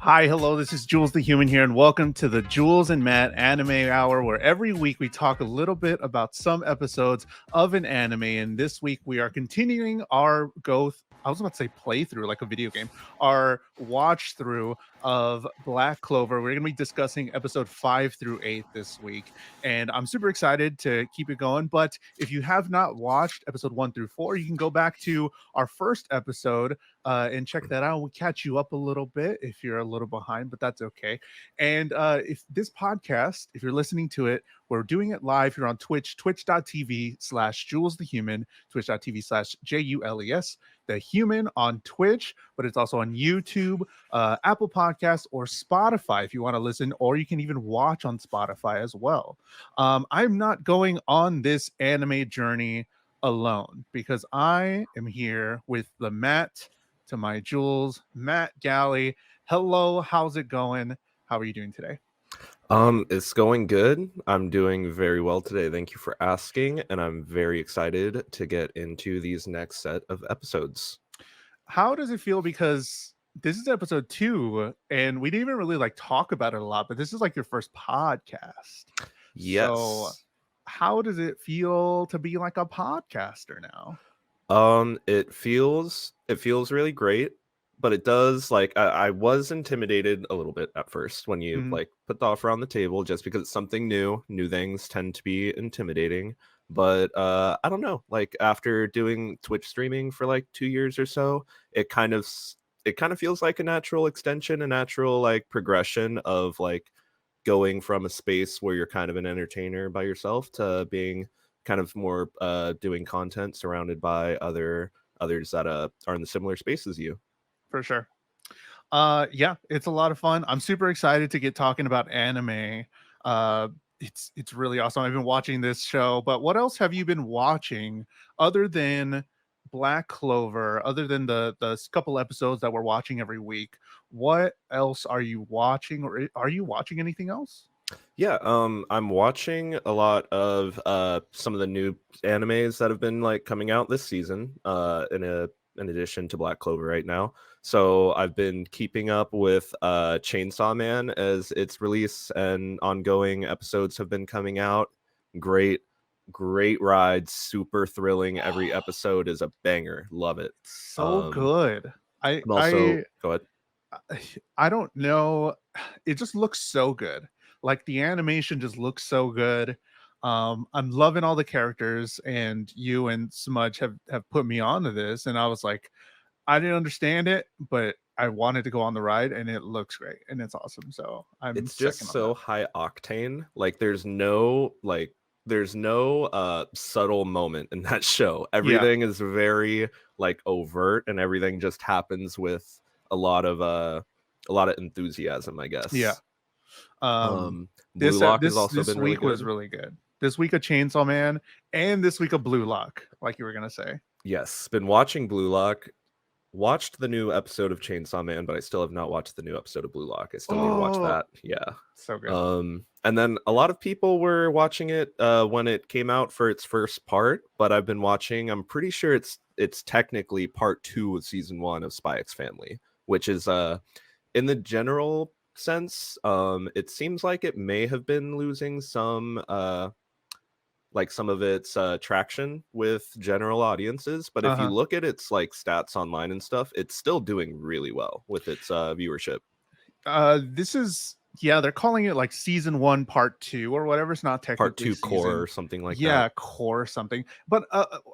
Hi, hello, this is Jules the Human here, and welcome to the Jules and Matt Anime Hour, where every week we talk a little bit about some episodes of an anime. And this week we are continuing our I was about to say playthrough, like a video game, our watch through of Black Clover. We're going to be discussing episode 5 through 8 this week, and I'm super excited to keep it going. But if you have not watched episode 1 through 4, you can go back to our first episode and check that out. We'll catch you up a little bit if you're a little behind, but that's okay. And if this podcast, if you're listening to it, we're doing it live here on Twitch, twitch.tv/JulesTheHuman, twitch.tv/JULES, the human on Twitch, but it's also on YouTube, Apple Podcasts, or Spotify if you want to listen, or you can even watch on Spotify as well. I'm not going on this anime journey alone because I am here with the Matt to my Jules, Matt Galley. Hello, how's it going? How are you doing today? It's going good. I'm doing very well today. Thank you for asking, and I'm very excited to get into these next set of episodes. How does it feel? Because this is episode 2, and we didn't even really like talk about it a lot, but this is like your first podcast. So Yes. how does it feel to be like a podcaster now? It feels really great, but it does I was intimidated a little bit at first when you Mhm. like put the offer on the table just because it's something new. New things tend to be intimidating. But I don't know. Like after doing Twitch streaming for like 2 years or so, it kind of feels like a natural extension, a natural like progression of like going from a space where you're kind of an entertainer by yourself to being kind of more doing content surrounded by others that are in the similar space as you. For sure. Yeah, it's a lot of fun. I'm super excited to get talking about anime. Uh it's really awesome. I've been watching this show, but what else have you been watching other than Black Clover, other than the couple episodes that we're watching every week? What else are you watching, or are you watching anything else? Yeah, I'm watching a lot of some of the new animes that have been like coming out this season, in addition to Black Clover right now. So I've been keeping up with Chainsaw Man as its release and ongoing episodes have been coming out. Great, great ride, super thrilling. Every episode is a banger. Love it. So Um, good. I I'm also I go ahead. I don't know. It just looks so good. Like the animation just looks so good. I'm loving all the characters, and you and Smudge have put me onto this, and I was like, I didn't understand it, but I wanted to go on the ride, and it looks great, and it's awesome. So I'm It's second just on that. so high octane. Like there's no subtle moment in that show. Yeah, Everything is very like overt and everything just happens with a lot of uh a lot of enthusiasm, I yeah. guess. Um, Blue Lock has also this been really week was good. really good. This week of Chainsaw Man, and this week of Blue Lock, like you were gonna say. Yes, been watching Blue Lock. Watched the new episode of Chainsaw Man, but I still have not watched the new episode of Blue Lock. I still need to watch Oh, that. Yeah. so good. And then a lot of people were watching it when it came out for its first part, but I've been watching. I'm pretty sure it's technically part 2 of season 1 of Spy X Family, which is in the general sense, it seems like it may have been losing some of its traction with general audiences, but Uh if you huh. look at its like stats online and stuff, it's still doing really well with its viewership. This is, yeah, they're calling it like season 1 part 2 or whatever. It's not Part technically 2 core season. or something like that. Yeah, core something. But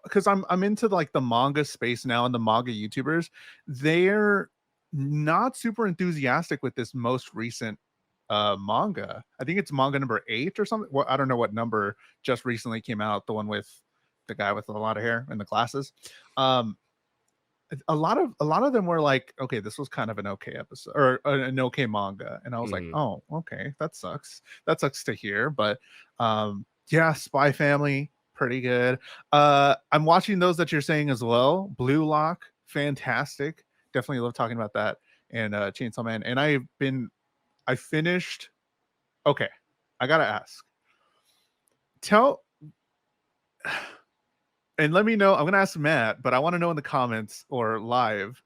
because I'm into like the manga space now, and the manga YouTubers, they're not super enthusiastic with this most recent manga. I think it's manga number 8 or something. Well, I don't know what number just recently came out, the one with the guy with a lot of hair and the glasses. Um a lot of them were like, okay, this was kind of an okay episode, or an okay manga, and I was like, Mhm. oh, okay, that sucks to hear. But yeah, Spy Family, pretty good. I'm watching those that you're saying as well. Blue Lock, fantastic. Definitely love talking about that. And Chainsaw Man. And I finished. Okay, I gotta ask, tell and let me know. I'm gonna ask Matt, but I want to know in the comments or live,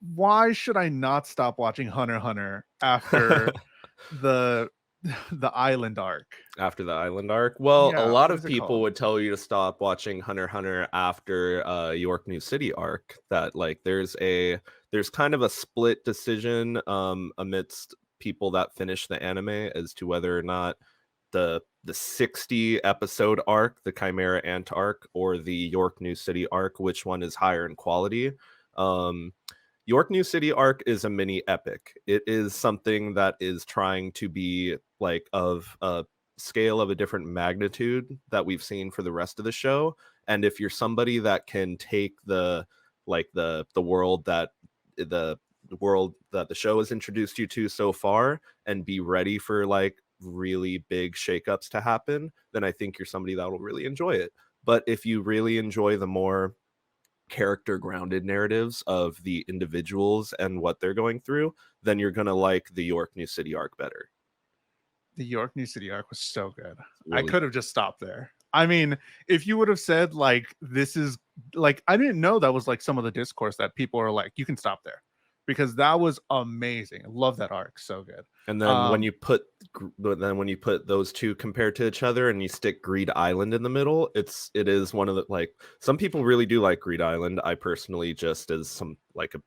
why should I not stop watching Hunter x Hunter after the the island arc? After the island arc, well, a Yeah, lot what of is it people called? would tell you to stop watching Hunter x Hunter after York New City arc. That like there's kind of a split decision amidst people that finish the anime as to whether or not the 60 episode arc, the Chimera Ant arc, or the York New City arc, which one is higher in quality. um York New City arc is a mini epic. It is something that is trying to be like of a scale of a different magnitude that we've seen for the rest of the show. And if you're somebody that can take the world that the world that the show has introduced you to so far and be ready for like really big shakeups to happen, then I think you're somebody that will really enjoy it. But if you really enjoy the more character grounded narratives of the individuals and what they're going through, then you're gonna like the York New City arc better. The York New City arc was so good. I Really, could have just stopped there. I mean, if you would have said like this is like I didn't know that was like some of the discourse that people are like, you can stop there because that was amazing. I love that arc. So good. and then Um, when you put those two compared to each other and you stick Greed Island in the middle, it is one of the like some people really do like Greed Island. I personally, just as some like a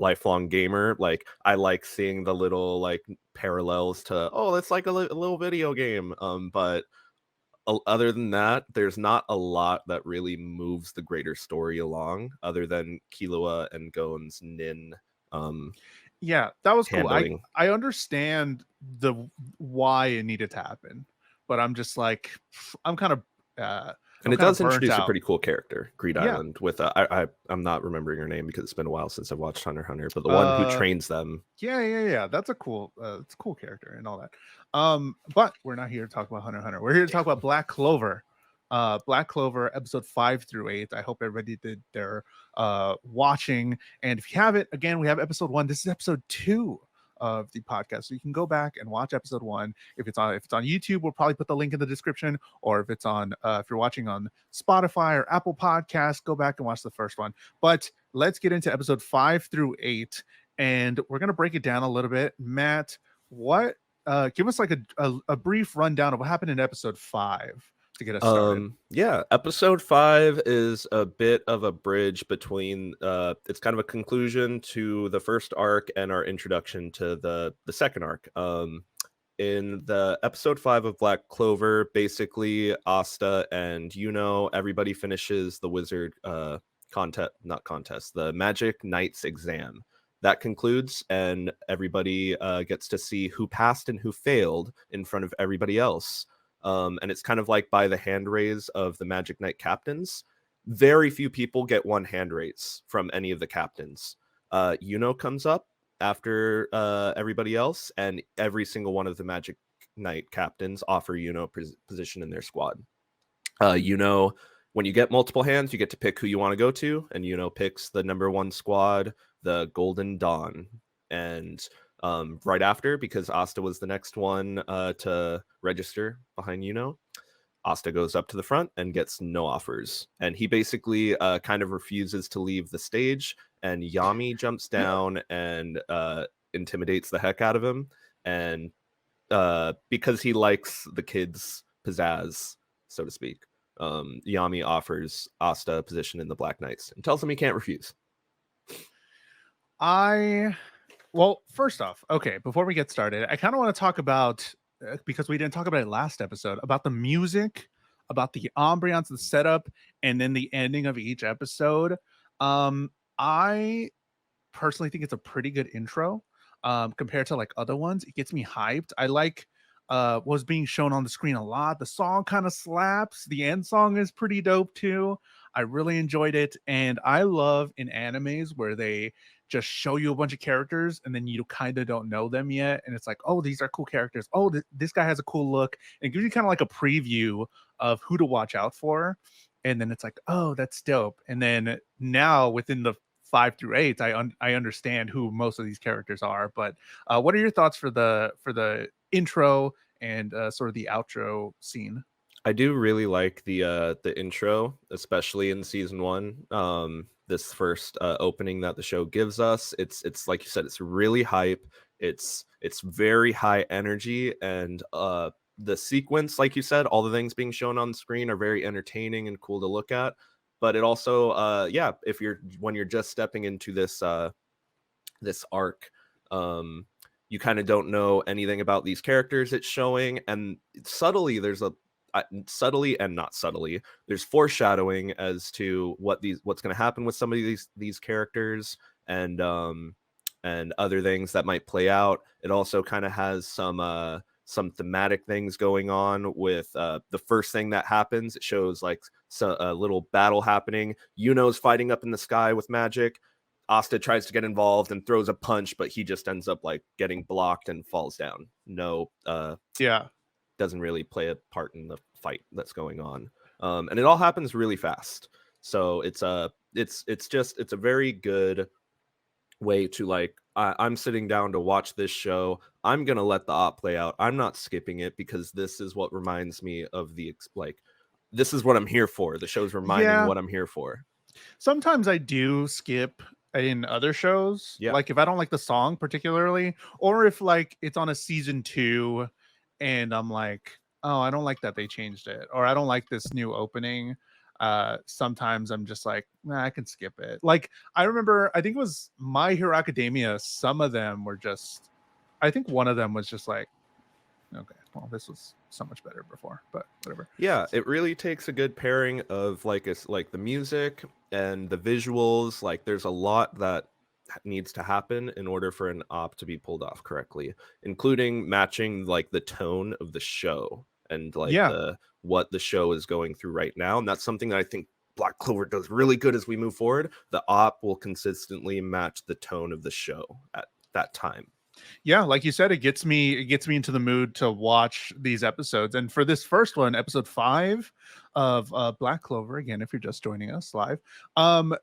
lifelong gamer, like I like seeing the little like parallels to, oh, it's like a little video game. But other than that, there's not a lot that really moves the greater story along, other than Killua and Gon's Nin um, yeah, that was cool. I handling. I understand the why it needed to happen, but I'm just like I'm kind of uh And I'm it kind of does burnt introduce a out. pretty cool character, Greed Yeah. Island, with I'm not remembering her name because it's been a while since I've watched Hunter x Hunter, but the one who Uh trains them. yeah. That's a cool it's a cool character and all that. But we're not here to talk about Hunter x Hunter. We're here to talk about Black Clover. Black Clover episode 5 through 8. I hope everybody did their watching. And if you haven't, again, we have episode 1. This is episode 2 of the podcast. So you can go back and watch episode 1. If it's on YouTube, we'll probably put the link in the description, or if it's on if you're watching on Spotify or Apple Podcasts, go back and watch the first one. But let's get into episode 5 through 8, and we're gonna break it down a little bit. Matt, what give us like a brief rundown of what happened in episode 5 to get us started. Yeah, episode 5 is a bit of a bridge between it's kind of a conclusion to the first arc and our introduction to the second arc. In the episode 5 of Black Clover, basically Asta and everybody finishes the wizard contest, not contest, the Magic Knights exam. That concludes, and everybody gets to see who passed and who failed in front of everybody else. And it's kind of like by the hand raise of the Magic Knight captains. Very few people get one hand raise from any of the captains. Comes up after everybody else, and every single one of the Magic Knight captains offer position in their squad. When you get multiple hands, you get to pick who you want to go to, and picks the number 1 squad, the Golden Dawn. And right after, because Asta was the next one to register behind Asta goes up to the front and gets no offers. And he basically kind of refuses to leave the stage. And Yami jumps down and intimidates the heck out of him. And because he likes the kid's pizzazz, so to speak, Yami offers Asta a position in the Black Knights and tells him he can't refuse. Well, first off, okay, before we get started, I kind of want to talk about because we didn't talk about it last episode, about the music, about the ambiance, the setup, and then the ending of each episode. I personally think it's a pretty good intro compared to like other ones. It gets me hyped. I like was being shown on the screen a lot. The song kind of slaps. The end song is pretty dope too. I really enjoyed it, and I love in animes where they just show you a bunch of characters and then you kind of don't know them yet, and it's like, oh, these are cool characters. Oh, this guy has a cool look, and it gives you kind of like a preview of who to watch out for. And then it's like, oh, that's dope. And then now within the 5 through 8, I understand who most of these characters are. But what are your thoughts for the intro and sort of the outro scene? I do really like the intro, especially in season one. This first opening that the show gives us, it's like you said, it's really hype. It's very high energy, and the sequence, like you said, all the things being shown on the screen are very entertaining and cool to look at. But it also, yeah, if you're when you're just stepping into this arc, um, you kind of don't know anything about these characters it's showing, and subtly there's a subtly and not subtly there's foreshadowing as to what's going to happen with some of these characters, and other things that might play out. It also kind of has some thematic things going on with the first thing that happens. It shows like a little battle happening. Yuno's fighting up in the sky with magic. Asta tries to get involved and throws a punch, but he just ends up like getting blocked and falls down. No, Yeah. doesn't really play a part in the fight that's going on. And it all happens really fast. So it's a very good way to like, I'm sitting down to watch this show. I'm gonna let the op play out. I'm not skipping it because this is what reminds me of like this is what I'm here for. The show's reminding Yeah. what I'm here for. Sometimes I do skip in other shows, Yeah. like if I don't like the song particularly, or if like it's on a season 2 and I'm like, oh, I don't like that they changed it, or I don't like this new opening. Sometimes I'm just like, nah, I can skip it. Like I remember, I think it was My Hero Academia. Some of them were just, I think one of them was just like, okay, well, this was so much better before, but whatever. Yeah, it really takes a good pairing of like it's like the music and the visuals. Like there's a lot that needs to happen in order for an op to be pulled off correctly, including matching like the tone of the show and like Yeah, the what the show is going through right now. And that's something that I think Black Clover does really good as we move forward. The op will consistently match the tone of the show at that time. yeah, like you said, it gets me into the mood to watch these episodes. And for this first one, episode 5 of Black Clover, again, if you're just joining us live, um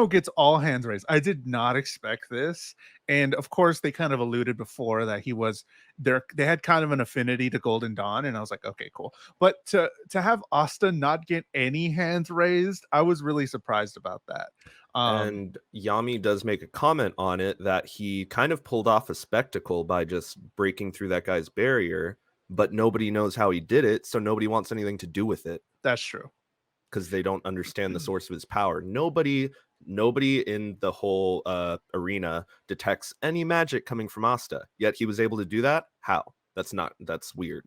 gets all hands raised. I did not expect this. And of course, they kind of alluded before that he was there. They had kind of an affinity to Golden Dawn, and I was like, okay, cool. But to have Asta not get any hands raised, I was really surprised about that. Um, And Yami does make a comment on it that he kind of pulled off a spectacle by just breaking through that guy's barrier, but nobody knows how he did it, so nobody wants anything to do with it that's true. because they don't understand the source of his power. Nobody in the whole arena detects any magic coming from Asta. Yet he was able to do that. How? That's weird.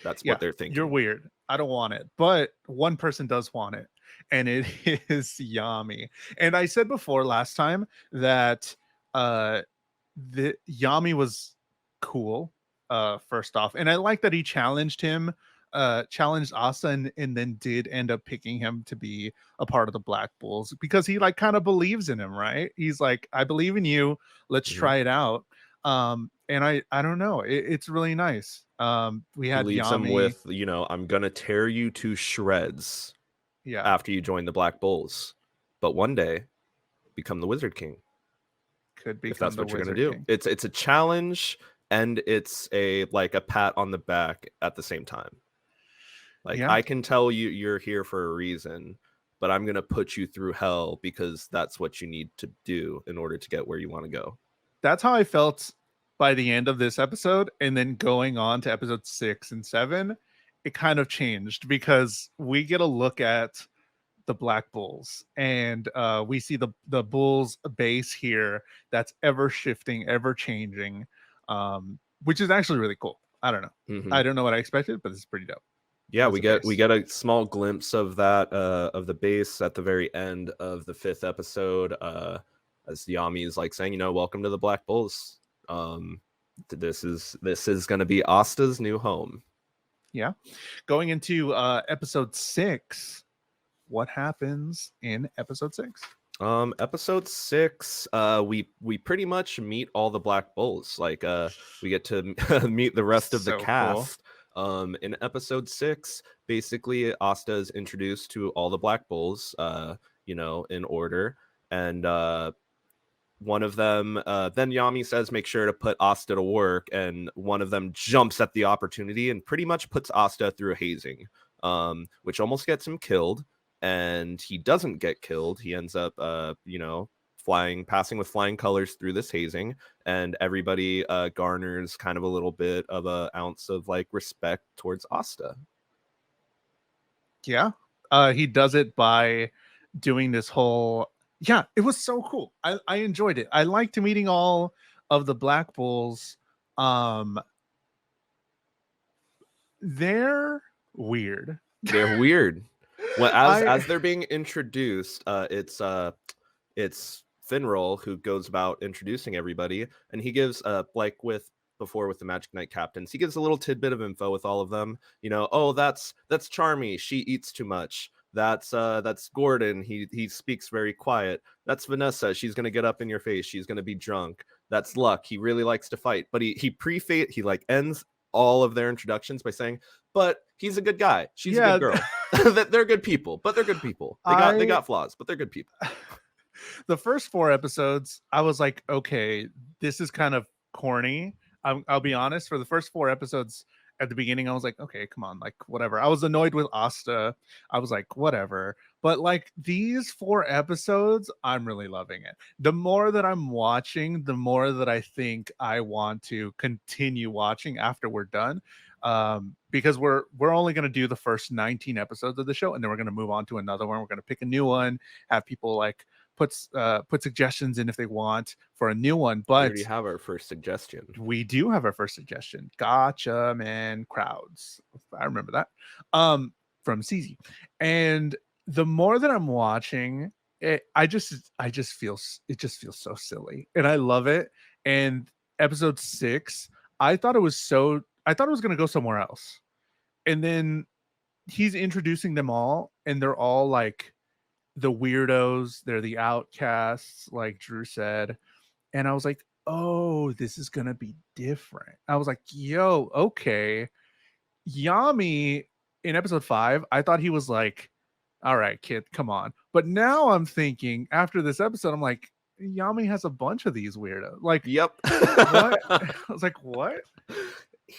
That's Yeah, what they're you're thinking. weird. I don't want it, but one person does want it, and it is Yami. And I said before last time that uh the Yami was cool, first off, and I like that he challenged Asa, and then did end up picking him to be a part of the Black Bulls because he like kind of believes in him, right? He's like, I believe in you, let's Mhm. try it out. And I don't know, it's really nice. We He had leaves him Yami. with, I'm gonna tear you to shreds Yeah, after you join the Black Bulls, but one day become the Wizard King could if become that's the what you're gonna Wizard do. King. It's a challenge, and it's a like a pat on the back at the same time. Like Yeah, I can tell you're here for a reason, but I'm gonna put you through hell because that's what you need to do in order to get where you want to go. that's how I felt by the end of this episode, and then going on to episode 6 and 7, it kind of changed because we get a look at the Black Bulls, and we see the Bulls base here that's ever shifting, ever changing, which is actually really cool. I don't know. Hmm. I don't know what I expected, but it's pretty dope Yeah, as we a get we base. get a small glimpse of that of the base at the very end of the 5th episode, as Yami is like saying, welcome to the Black Bulls. Um, this is going to be Asta's new home. Yeah. Going into episode 6, what happens in episode 6? Episode 6, we pretty much meet all the Black Bulls. Like, we get to meet the rest of the So cool. cast. In episode 6, basically, Asta is introduced to all the Black Bulls, in order, and one of them, then Yami says, make sure to put Asta to work. And one of them jumps at the opportunity and pretty much puts Asta through a hazing, which almost gets him killed. And he doesn't get killed. He ends up, passing with flying colors through this hazing. And everybody garners kind of a little bit of an ounce of like respect towards Asta. Yeah. He does it by doing this whole, yeah, it was so cool. I enjoyed it. I liked meeting all of the Black Bulls. They're weird. They're weird. Well, as they're being introduced, it's Finral who goes about introducing everybody, and he gives like with the Magic Knight captains, he gives a little tidbit of info with all of them. Oh, that's Charmy, she eats too much. That's Gordon, he speaks very quiet. That's Vanessa, she's gonna get up in your face, she's gonna be drunk. That's Luck, he really likes to fight. But he like ends all of their introductions by saying, but he's a good guy, she's a good girl. They're good people, but they're good people. They got flaws, but they're good people. The first 4 episodes, I was like, okay, this is kind of corny. I'll be honest. For the first 4 episodes at the beginning, I was like, okay, come on, like whatever. I was annoyed with Asta. I was like, whatever. But like these 4 episodes, I'm really loving it. The more that I'm watching, the more that I think I want to continue watching after we're done. Because we're only going to do the first 19 episodes of the show, and then we're going to move on to another one. We're going to pick a new one, have people like put suggestions in if they want for a new one. But we already have our first suggestion. We do have our first suggestion. Gotcha, man. Crowds. I remember that. From CZ. And the more that I'm watching it, I just feel so silly, and I love it. And episode 6, I thought it was going to go somewhere else. And then he's introducing them all, and they're all like the weirdos, they're the outcasts, like Drew said. And I was like, oh, this is gonna be different. I was like, yo, okay. Yami in episode 5, I thought he was like, all right, kid, come on. But now I'm thinking, after this episode, I'm like, Yami has a bunch of these weirdos. Like, yep. What? I was like, what?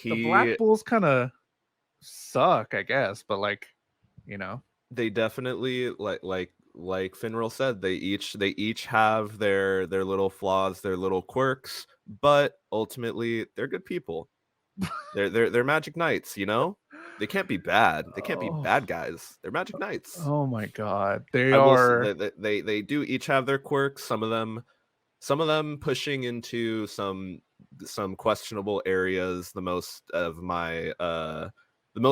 The Black Bulls kind of suck, I guess, but like, they definitely like Finral said, they each have their little flaws, their little quirks, but ultimately they're good people. They're Magic Knights, They can't be bad. They can't be bad guys. They're Magic Knights. Oh my god, they are. They do each have their quirks. Some of them pushing into some questionable areas. The most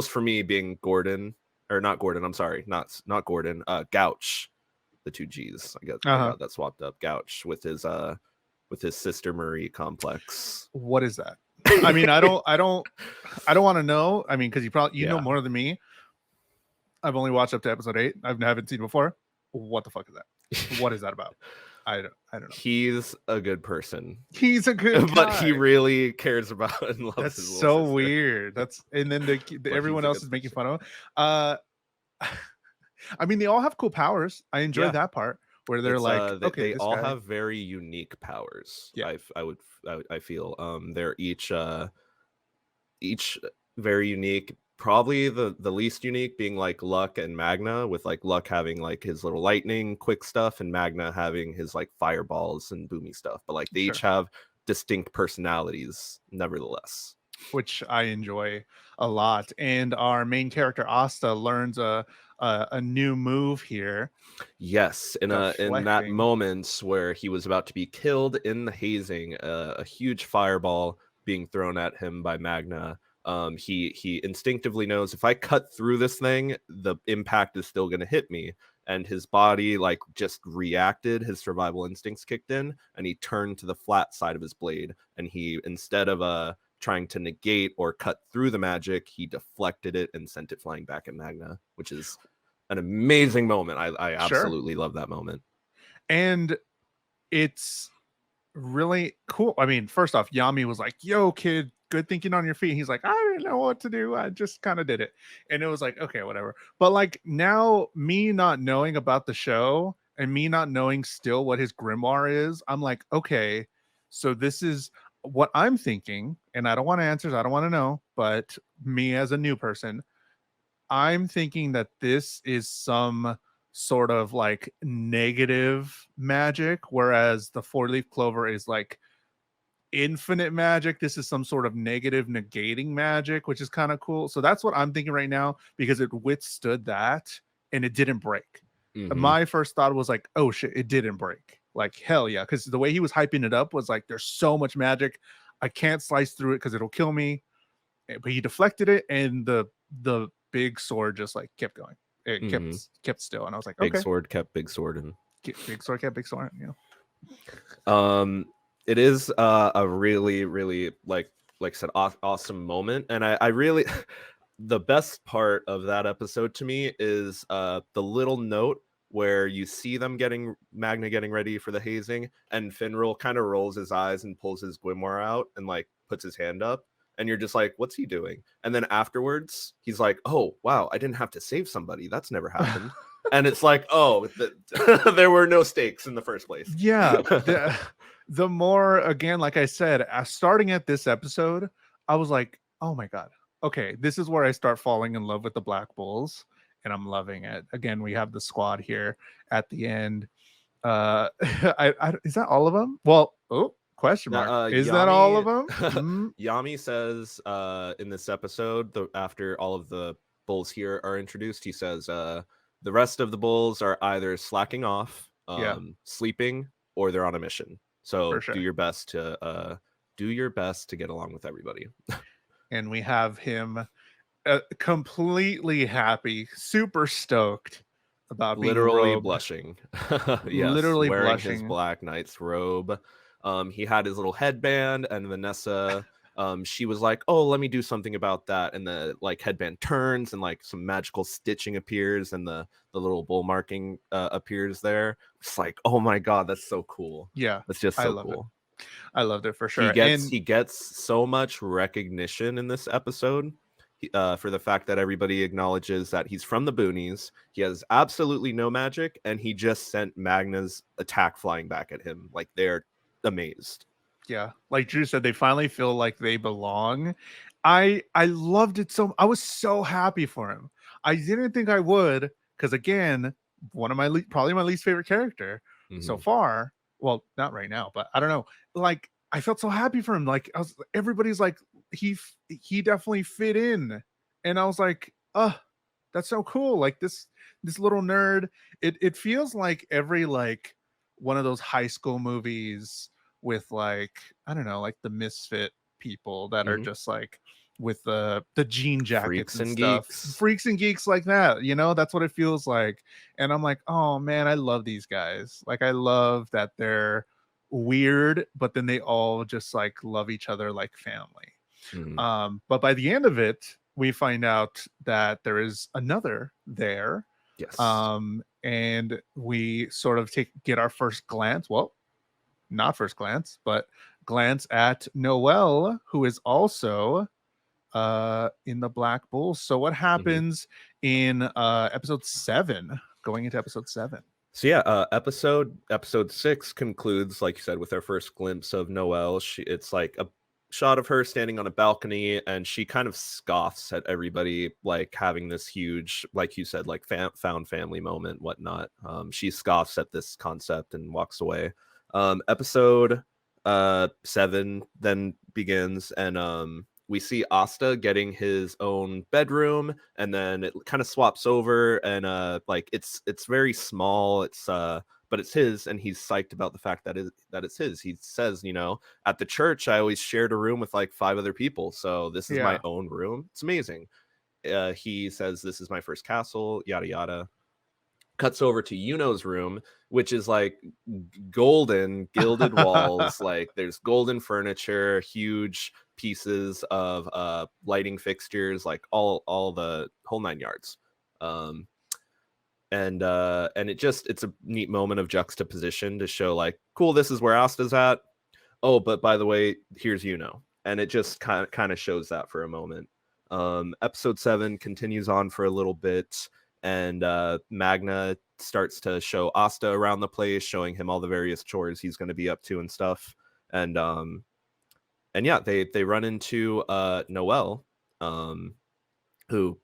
for me being Gordon. Or not Gordon, I'm sorry, not Gordon, Gouch, the 2 G's. I got that swapped up. Gouch with his sister Marie complex. What is that? I mean, I don't want to know. I mean, because you know more than me. I've only watched up to episode 8. I haven't seen before. What the fuck is that? What is that about? I don't know. He's a good person. He's a good guy. But he really cares about and loves That's his so sister. Weird. And then everyone else is making fun of him. I mean, they all have cool powers. I enjoy that part where they're they all have very unique powers. Yeah, I feel they're each very unique. Probably the least unique being like Luck and Magna, with like Luck having like his little lightning quick stuff and Magna having his like fireballs and boomy stuff. But like they each have distinct personalities nevertheless, which I enjoy a lot. And our main character Asta learns a new move here. Yes, in that moment where he was about to be killed in the hazing, a huge fireball being thrown at him by Magna. He instinctively knows, if I cut through this thing, the impact is still going to hit me. And his body like just reacted. His survival instincts kicked in, and he turned to the flat side of his blade. And he, instead of trying to negate or cut through the magic, he deflected it and sent it flying back at Magna, which is an amazing moment. I absolutely love that moment. And it's really cool. I mean, first off, Yami was like, yo, kid, good thinking on your feet. He's like, I didn't know what to do. I just kind of did it. And it was like, okay, whatever. But like now, me not knowing about the show and me not knowing still what his grimoire is, I'm like, okay, so this is what I'm thinking, and I don't want answers, I don't want to know, but me as a new person, I'm thinking that this is some sort of like negative magic, whereas the four leaf clover is like infinite magic. This is some sort of negative negating magic, which is kind of cool. So that's what I'm thinking right now because it withstood that and it didn't break. Mm-hmm. My first thought was like, oh shit, it didn't break. Like, hell yeah. Because the way he was hyping it up was like, there's so much magic. I can't slice through it because it'll kill me. But he deflected it and the big sword just like kept going. It Mm-hmm. kept still. And I was like, Big okay. sword kept big sword, and Big sword kept big sword. You it is a really, really like I said, awesome moment, and I really the best part of that episode to me is the little note where you see them getting Magna getting ready for the hazing, and Finral kind of rolls his eyes and pulls his grimoire out and like puts his hand up, and you're just like, what's he doing? And then afterwards, he's like, oh wow, I didn't have to save somebody. That's never happened. And it's like, oh, there were no stakes in the first place. yeah. The more, again, like I said, starting at this episode, I was like, oh my god, okay, this is where I start falling in love with the Black Bulls, and I'm loving it. Again, we have the squad here at the end. Is that all of them? Well, oh, question Now, mark, is that all of them? Yami says in this episode, after all of the bulls here are introduced, he says the rest of the bulls are either slacking off, Yeah, sleeping, or they're on a mission. So for sure. do your best to get along with everybody. And we have him completely happy, super stoked about being Literally robed, blushing. Yes, literally wearing his blushing. Black Knight's robe. He had his little headband, and Vanessa, she was like, oh, let me do something about that, and the like headband turns and like some magical stitching appears, and the little bull marking appears there. It's like, oh my god, that's so cool. Yeah, That's just I so love it. cool. I loved it for he sure. gets And he gets so much recognition in this episode, for the fact that everybody acknowledges that he's from the boonies. He has absolutely no magic, and he just sent Magna's attack flying back at him. Like, they're amazed. yeah, like Drew said, they finally feel like they belong. I loved it so. I was so happy for him. I didn't think I would because again, one of my probably my least favorite character so Mhm. far. Well, not right now, but I don't know. Like I felt so happy for him. Like everybody's like he definitely fit in, and I was like, oh, that's so cool. Like this little nerd. It feels like every like one of those high school movies with like I don't know, like the misfit people that are Mhm. just like with the jean jackets Freaks and and stuff, geeks. freaks and geeks like that, you know, that's what it feels like. And I'm like, oh man, I love these guys. Like I love that they're weird, but then they all just like love each other like family. Mhm. But by the end of it, we find out that there is another there. Yes. And we sort of get our first glance. Well, not first glance, but glance at Noelle, who is also in the Black Bulls. So what Mhm. happens in episode 7, going into episode 7? So yeah, episode 6 concludes, like you said, with our first glimpse of Noelle. It's like a shot of her standing on a balcony, and she kind of scoffs at everybody, like having this huge, like you said, like found family moment, whatnot. She scoffs at this concept and walks away. Episode 7 then begins, and we see Asta getting his own bedroom, and then it kind of swaps over, and like it's very small, but it's his, and he's psyched about the fact that it's his. He says, at the church I always shared a room with like 5 other people, so this is my Yeah. own room. It's amazing. He says, this is my first castle, yada yada. Cuts over to Yuno's room, which is like golden gilded walls, like there's golden furniture, huge pieces of lighting fixtures, like all the whole 9 yards. um and it's a neat moment of juxtaposition to show like, cool, this is where Asta's at. Oh, but by the way, here's and it just kind of shows that for a moment. Episode 7 continues on for a little bit, and Magna starts to show Asta around the place, showing him all the various chores he's going to be up to and stuff. And yeah, they run into Noelle, who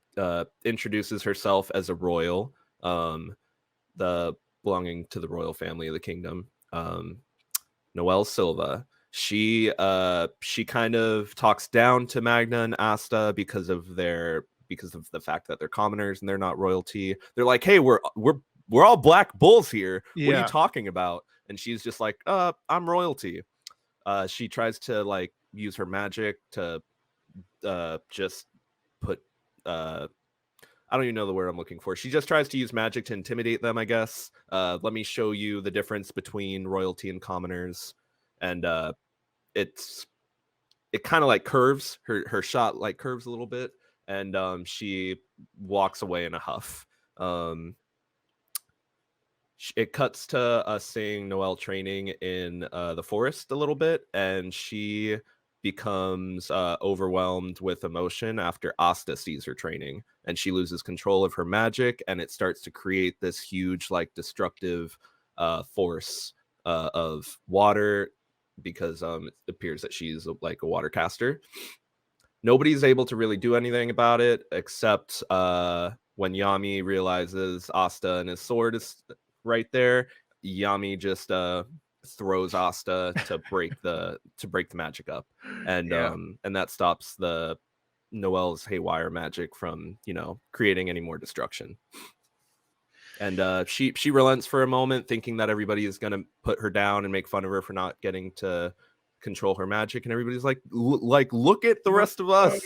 introduces herself as a royal, the belonging to the royal family of the kingdom. Noelle Silva. She kind of talks down to Magna and Asta because of the fact that they're commoners and they're not royalty. They're like, hey, we're all black bulls here. What are you talking about? And she's just like, I'm royalty. She tries to like use her magic to just put I don't even know the word I'm looking for. She just tries to use magic to intimidate them, I guess. Let me show you the difference between royalty and commoners. And it kind of like curves. Her shot like curves a little bit. And she walks away in a huff. It cuts to us seeing Noelle training in the forest a little bit. And she becomes overwhelmed with emotion after Asta sees her training, and she loses control of her magic, and it starts to create this huge like destructive force of water, because it appears that she's like a water caster. Nobody's able to really do anything about it except when Yami realizes Asta and his sword is right there. Yami just throws Asta to break the magic up, and that stops the Noelle's haywire magic from creating any more destruction. And she relents for a moment, thinking that everybody is gonna put her down and make fun of her for not getting to control her magic, and everybody's like look at the rest of us.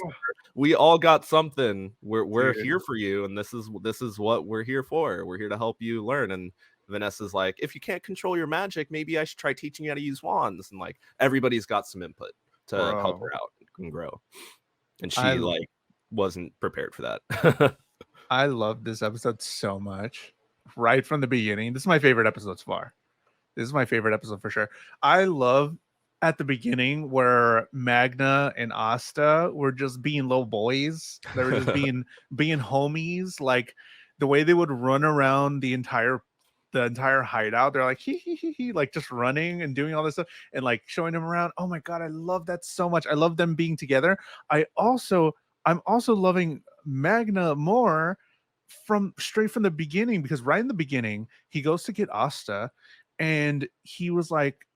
We all got something. We're here for you, and this is what we're here for. We're here to help you learn. And Vanessa's like, if you can't control your magic, maybe I should try teaching you how to use wands. And like everybody's got some input to help her out and grow. And she wasn't prepared for that. I love this episode so much. Right from the beginning. This is my favorite episode so far. This is my favorite episode for sure. I love at the beginning where Magna and Asta were just being little boys. They were just being homies. Like the way they would run around the entire hideout. They're like he, like just running and doing all this stuff and like showing them around. Oh my god, I love that so much. I love them being together. I'm also loving Magna more straight from the beginning, because right in the beginning he goes to get Asta and he was like,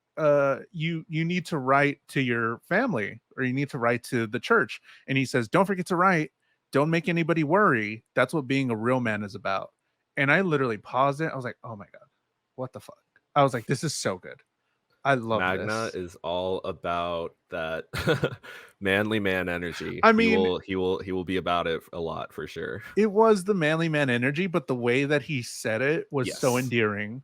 you need to write to your family, or you need to write to the church. And he says, don't forget to write, don't make anybody worry. That's what being a real man is about. And I literally paused it. I was like, oh my god, what the fuck? I was like, this is so good. I love Magna this. is all about that manly man energy. I mean, he will be about it a lot for sure. It was the manly man energy, but the way that he said it was so endearing.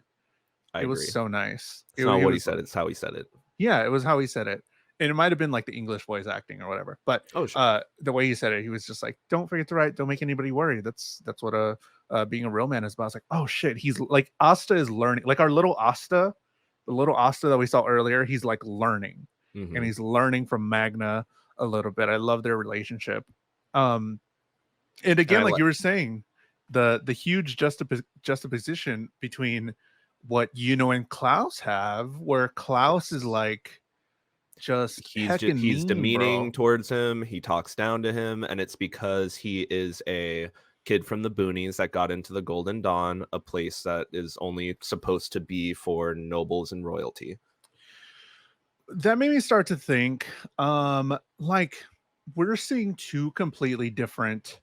I agree. Was so nice. It's not what he said, it's how he said it. Yeah, it was how he said it. And it might have been like the English voice acting or whatever. But the way he said it, he was just like, don't forget to write, don't make anybody worry. That's what being a real man is about. I was like, oh shit, he's like, Asta is learning. Like our little Asta, the little Asta that we saw earlier, he's like learning. Mm-hmm. And he's learning from Magna a little bit. I love their relationship. And again, like you were saying, the huge juxtaposition between what Yuno and Klaus have, where Klaus is like he's demeaning towards him. He talks down to him, and it's because he is a kid from the boonies that got into the Golden Dawn, a place that is only supposed to be for nobles and royalty. That made me start to think, like we're seeing two completely different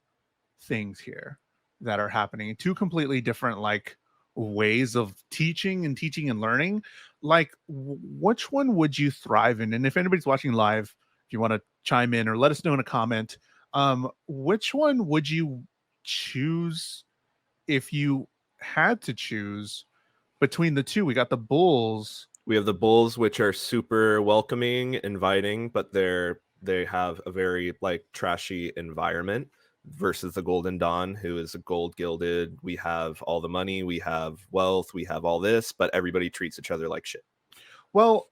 things here that are happening, two completely different like ways of teaching and learning. Like which one would you thrive in? And if anybody's watching live, if you want to chime in or let us know in a comment, which one would you choose if you had to choose between the two? We got the bulls. We have the bulls, which are super welcoming, inviting, but they have a very like trashy environment, versus the Golden Dawn, who is a gold gilded. We have all the money, we have wealth, we have all this, but everybody treats each other like shit. Well,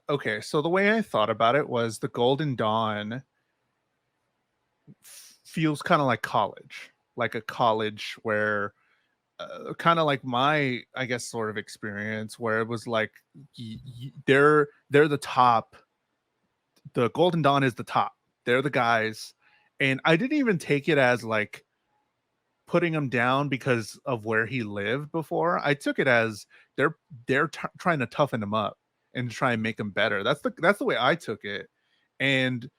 okay, so the way I thought about it was the Golden Dawn feels kind of like college, like a college where kind of like my, I guess, sort of experience where it was like they're the top. The Golden Dawn is the top. They're the guys, and I didn't even take it as like putting him down because of where he lived before. I took it as they're trying to toughen him up and try and make him better. That's the way I took it. And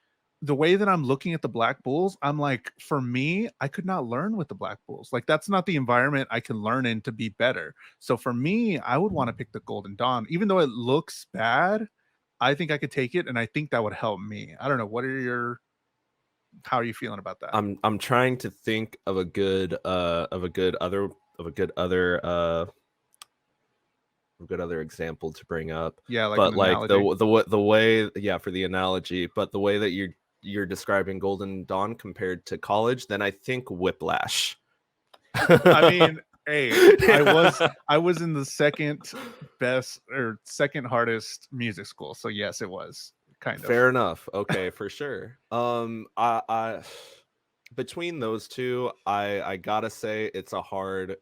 the way that I'm looking at the Black Bulls, I'm like, for me, I could not learn with the Black Bulls. Like that's not the environment I can learn in to be better. So for me, I would want to pick the Golden Dawn, even though it looks bad. I think I could take it, and I think that would help me. I don't know. What are your How are you feeling about that? I'm trying to think of a good good other example to bring up. Yeah, like an But like analogy. the way, yeah, for the analogy, but the way that you're describing Golden Dawn compared to college, then I think Whiplash. I mean, hey, I was in the second best or second hardest music school, so yes, it was kind of. Fair enough. Okay, for sure. I between those two, I gotta say it's a hard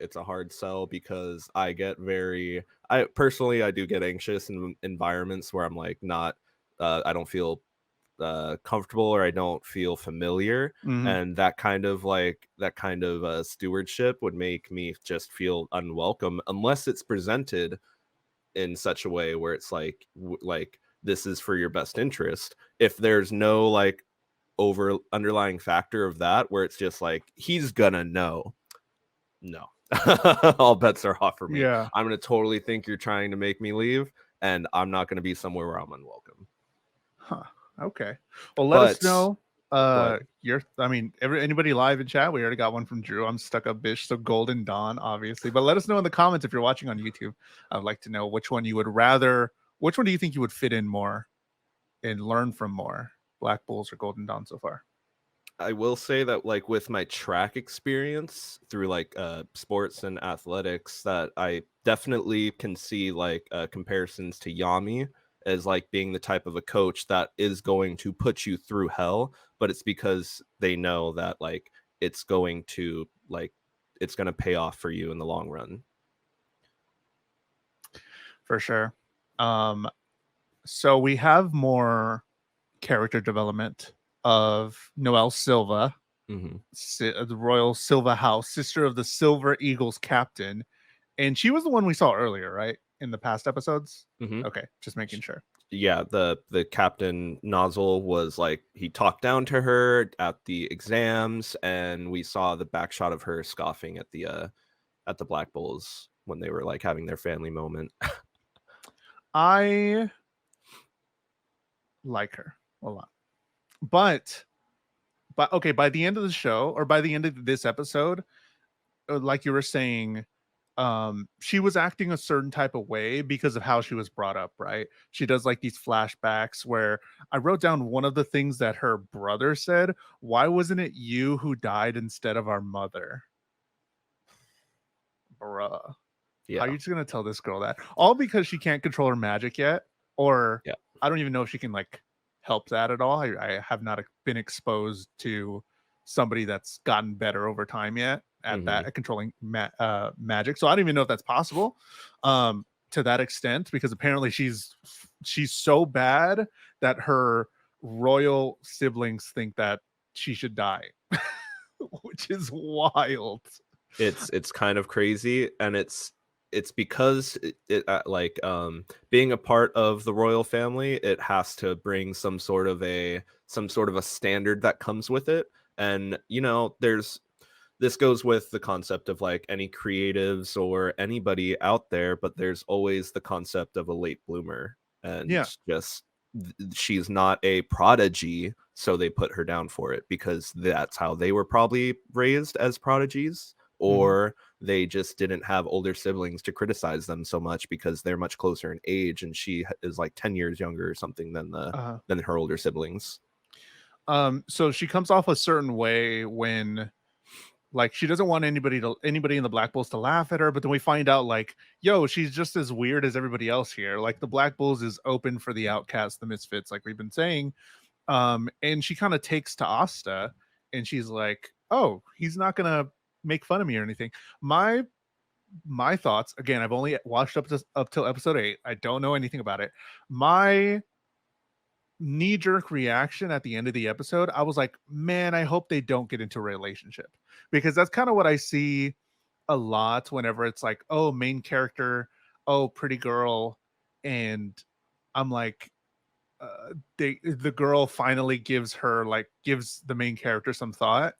sell, because I personally, I do get anxious in environments where I'm like not I don't feel comfortable, or I don't feel familiar, Mhm. and that kind of stewardship would make me just feel unwelcome unless it's presented in such a way where it's like like this is for your best interest. If there's no like over underlying factor of that, where it's just like he's gonna know, no. All bets are off for me. Yeah. I'm gonna totally think you're trying to make me leave, and I'm not gonna be somewhere where I'm unwelcome. Huh. Okay. Well, let us But know. go ahead. I mean, anybody live in chat? We already got one from Drew. I'm stuck up, bitch. So Golden Dawn, obviously. But let us know in the comments if you're watching on YouTube. I'd like to know which one you would rather. Which one do you think you would fit in more and learn from more? Black Bulls or Golden Dawn so far? I will say that like with my track experience through like sports and athletics, that I definitely can see like comparisons to Yami as like being the type of a coach that is going to put you through hell, but it's because they know that like it's going to like it's going to pay off for you in the long run. For sure. Um, so we have more character development of Noelle Silva, Hmm. the Royal Silva House, sister of the Silver Eagles captain. And she was the one we saw earlier, right? In the past episodes? Hmm. Okay, just making sure. Yeah, the captain nozzle was like he talked down to her at the exams, and we saw the back shot of her scoffing at the Black Bulls when they were like having their family moment. I like her a lot. But okay, by the end of the show or by the end of this episode, like you were saying, she was acting a certain type of way because of how she was brought up, right? She does like these flashbacks where I wrote down one of the things that her brother said. Why wasn't it you who died instead of our mother? Bruh. How are Yeah, you just gonna tell this girl that? All because she can't control her magic yet? Or yeah. I don't even know if she can like help that at all. I have not been exposed to somebody that's gotten better over time yet at Hmm. that at controlling magic. So I don't even know if that's possible to that extent, because apparently she's so bad that her royal siblings think that she should die, which is wild. It's kind of crazy, and it's because like being a part of the royal family, it has to bring some sort of a standard that comes with it. And you know, there's this goes with the concept of like any creatives or anybody out there, but there's always the concept of a late bloomer, and Yeah. just she's not a prodigy, so they put her down for it because that's how they were probably raised, as prodigies, Mhm. or they just didn't have older siblings to criticize them so much because they're much closer in age, and she is like 10 years younger or something Uh-huh. than her older siblings. So she comes off a certain way when like she doesn't want anybody in the Black Bulls to laugh at her, but then we find out like, yo, she's just as weird as everybody else here. Like the Black Bulls is open for the outcasts, the misfits, like we've been saying. And she kind of takes to Asta and she's like, oh, he's not gonna make fun of me or anything. My my thoughts again. I've only watched up till episode 8. I don't know anything about it. My knee jerk reaction at the end of the episode, I was like, man, I hope they don't get into a relationship, because that's kind of what I see a lot whenever it's like, oh, main character, oh, pretty girl, and I'm like, the girl finally gives the main character some thought,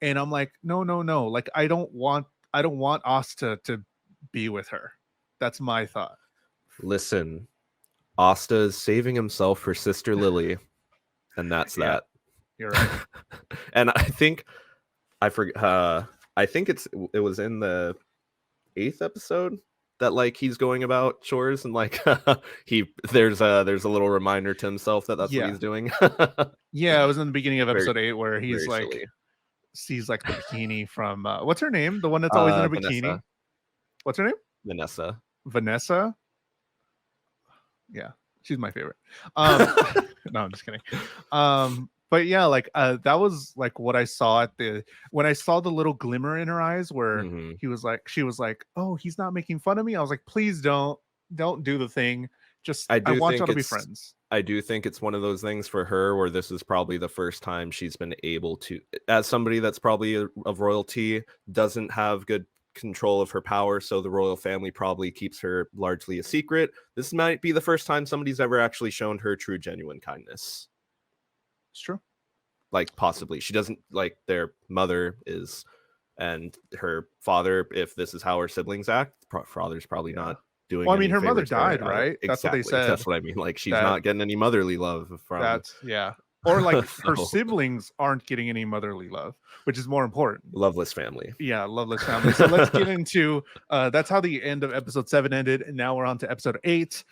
and I'm like, no, no, no, like I don't want Asta to be with her. That's my thought. Listen, Asta is saving himself for Sister Lily, and that's Yeah, that. you're right. And I forget. I think it was in the 8th episode that like he's going about chores and like there's a little reminder to himself that that's what Yeah, he's doing. yeah, it was in the beginning of Very episode 8 where he's very like silly. sees like the bikini from what's her name, the one that's always in a bikini. Vanessa. What's her name? Vanessa. Vanessa. Yeah, she's my favorite. Um, no, I'm just kidding. But yeah, like that was like what I saw at the when I saw the little glimmer in her eyes where Mhm. she was like, oh, he's not making fun of me. I was like, please don't do the thing. Just I I do want y'all think to be it's friends. I do think it's one of those things for her where this is probably the first time she's been able to, as somebody that's probably of royalty, doesn't have good control of her power, so the royal family probably keeps her largely a secret. This might be the first time somebody's ever actually shown her true, genuine kindness. It's true. Like, possibly. She doesn't, like, their mother is, and her father, if this is how her siblings act, father's probably Yeah. not doing Well, I mean, any her mother favors there. died, right? That's what they Exactly. said. That's what I mean. Like, she's That not getting any motherly love from. that's yeah. Or like her So, siblings aren't getting any motherly love, which is more important. loveless family. Yeah, loveless family. So let's get into that's how the end of episode 7 ended, and now we're on to episode 8.